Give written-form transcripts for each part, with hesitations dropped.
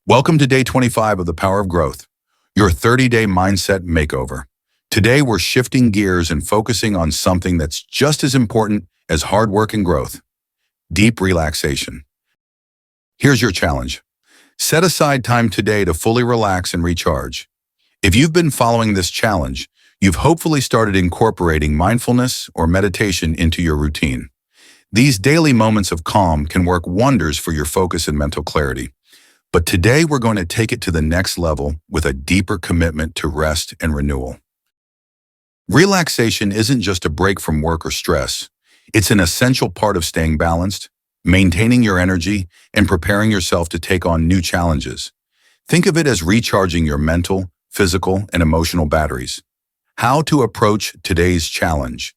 Welcome to day 25 of the Power of Growth, your 30-day mindset makeover. Today, we're shifting gears and focusing on something that's just as important as hard work and growth: deep relaxation. Here's your challenge. Set aside time today to fully relax and recharge. If you've been following this challenge, you've hopefully started incorporating mindfulness or meditation into your routine. These daily moments of calm can work wonders for your focus and mental clarity. But today we're going to take it to the next level with a deeper commitment to rest and renewal. Relaxation isn't just a break from work or stress. It's an essential part of staying balanced, maintaining your energy, and preparing yourself to take on new challenges. Think of it as recharging your mental, physical, and emotional batteries. How to approach today's challenge.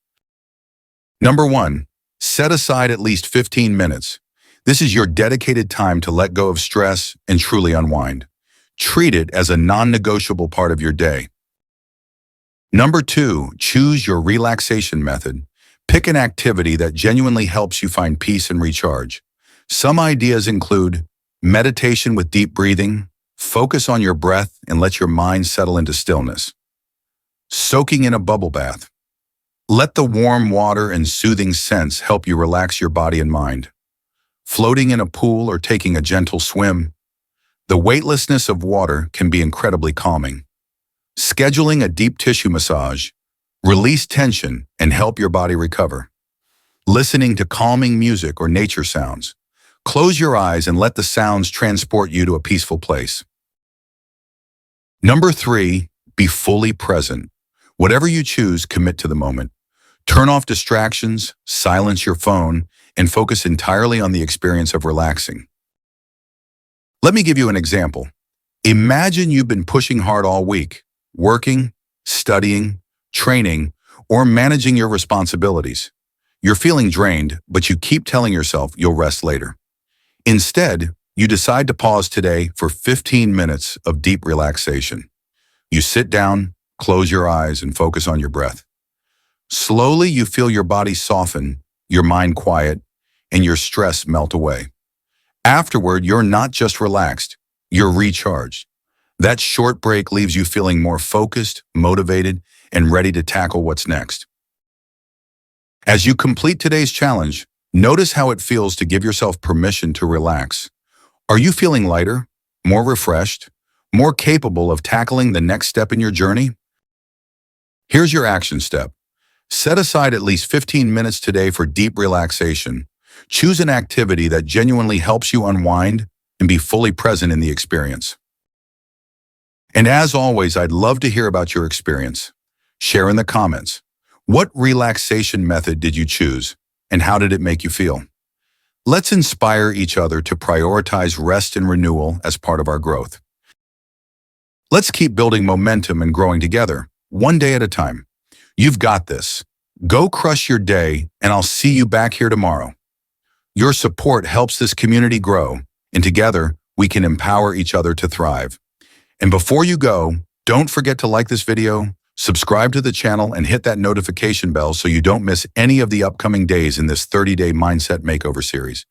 Number 1, set aside at least 15 minutes. This is your dedicated time to let go of stress and truly unwind. Treat it as a non-negotiable part of your day. Number 2, choose your relaxation method. Pick an activity that genuinely helps you find peace and recharge. Some ideas include meditation with deep breathing, focus on your breath and let your mind settle into stillness. Soaking in a bubble bath. Let the warm water and soothing scents help you relax your body and mind. Floating in a pool or taking a gentle swim. The weightlessness of water can be incredibly calming. Scheduling a deep tissue massage. Release tension and help your body recover. Listening to calming music or nature sounds. Close your eyes and let the sounds transport you to a peaceful place. Number 3, be fully present. Whatever you choose, commit to the moment. Turn off distractions, silence your phone, and focus entirely on the experience of relaxing. Let me give you an example. Imagine you've been pushing hard all week, working, studying, training, or managing your responsibilities. You're feeling drained, but you keep telling yourself you'll rest later. Instead, you decide to pause today for 15 minutes of deep relaxation. You sit down, close your eyes, and focus on your breath. Slowly, you feel your body soften, your mind quiet, and your stress melt away. Afterward, you're not just relaxed, you're recharged. That short break leaves you feeling more focused, motivated, and ready to tackle what's next. As you complete today's challenge, notice how it feels to give yourself permission to relax. Are you feeling lighter, more refreshed, more capable of tackling the next step in your journey? Here's your action step. Set aside at least 15 minutes today for deep relaxation. Choose an activity that genuinely helps you unwind and be fully present in the experience. And as always, I'd love to hear about your experience. Share in the comments. What relaxation method did you choose, and how did it make you feel? Let's inspire each other to prioritize rest and renewal as part of our growth. Let's keep building momentum and growing together, one day at a time. You've got this. Go crush your day, and I'll see you back here tomorrow. Your support helps this community grow, and together we can empower each other to thrive. And before you go, don't forget to like this video, subscribe to the channel, and hit that notification bell so you don't miss any of the upcoming days in this 30-day Mindset Makeover series.